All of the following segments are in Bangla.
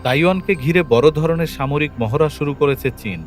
তাইওয়ানকে ঘিরে বড় ধরনের সামরিক মহড়া শুরু করেছে চীন।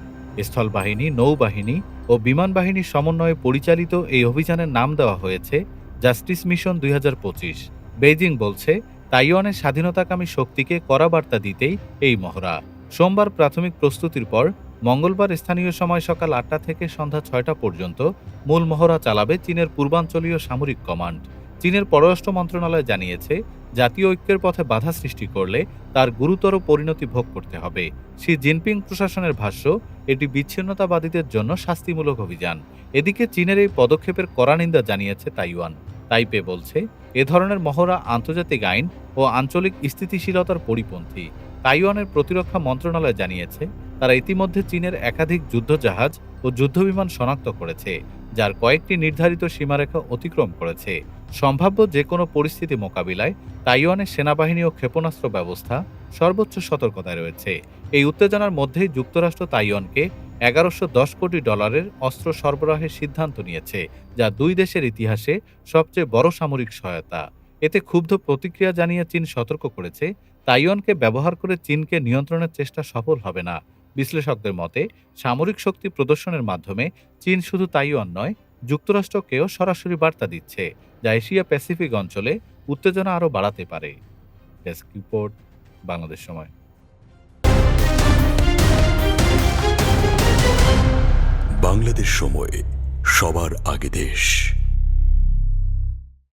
স্থলবাহিনী, নৌবাহিনী ও বিমান বাহিনীর সমন্বয়ে পরিচালিত এই অভিযানের নাম দেওয়া হয়েছে জাস্টিস মিশন ২০২৫। বেইজিং বলছে, তাইওয়ানের স্বাধীনতাকামী শক্তিকে কড়া বার্তা দিতেই এই মহড়া। সোমবার প্রাথমিক প্রস্তুতির পর মঙ্গলবার স্থানীয় সময় সকাল ৮টা থেকে সন্ধ্যা ৬টা পর্যন্ত মূল মহড়া চালাবে চীনের পূর্বাঞ্চলীয় সামরিক কমান্ড। চীনের পররাষ্ট্র মন্ত্রণালয় জানিয়েছে, জাতীয় ঐক্যের পথে বাধা সৃষ্টি করলে তার গুরুতর পরিণতি ভোগ করতে হবে। শি জিনপিং প্রশাসনের ভাষ্য, এটি বিচ্ছিন্নতাবাদীদের জন্য শাস্তিমূলক অভিযান। এদিকে চীনের এই পদক্ষেপের কড়া নিন্দা জানিয়েছে তাইওয়ান। তাইপে বলছে, এ ধরনের মহড়া আন্তর্জাতিক আইন ও আঞ্চলিক স্থিতিশীলতার পরিপন্থী। তাইওয়ানের প্রতিরক্ষা মন্ত্রণালয় জানিয়েছে, তারা ইতিমধ্যে চীনের একাধিক যুদ্ধজাহাজ ও যুদ্ধবিমান শনাক্ত করেছে, যার কয়েকটি নির্ধারিত সীমারেখা অতিক্রম করেছে। সম্ভাব্য যে কোনো পরিস্থিতি মোকাবিলায় তাইওয়ানের সেনাবাহিনী ও ক্ষেপণাস্ত্র ব্যবস্থা সর্বোচ্চ সতর্কতায় রয়েছে। এই উত্তেজনার মধ্যেই যুক্তরাষ্ট্র তাইওয়ানকে $১১১০ কোটি অস্ত্র সরবরাহের সিদ্ধান্ত নিয়েছে, যা দুই দেশের ইতিহাসে সবচেয়ে বড় সামরিক সহায়তা। এতে ক্ষুব্ধ প্রতিক্রিয়া জানিয়ে চীন সতর্ক করেছে, তাইওয়ানকে ব্যবহার করে চীনকে নিয়ন্ত্রণের চেষ্টা সফল হবে না। বিশ্লেষকদের মতে, সামরিক শক্তি প্রদর্শনের মাধ্যমে চীন শুধু তাইওয়ান নয়, যুক্তরাষ্ট্রকেও সরাসরি বার্তা দিচ্ছে, যা এশিয়া প্যাসিফিক অঞ্চলে উত্তেজনা আরও বাড়াতে পারে। ডেস্ক রিপোর্ট, বাংলাদেশ সময়। বাংলাদেশ সময়, সবার আগে দেশ।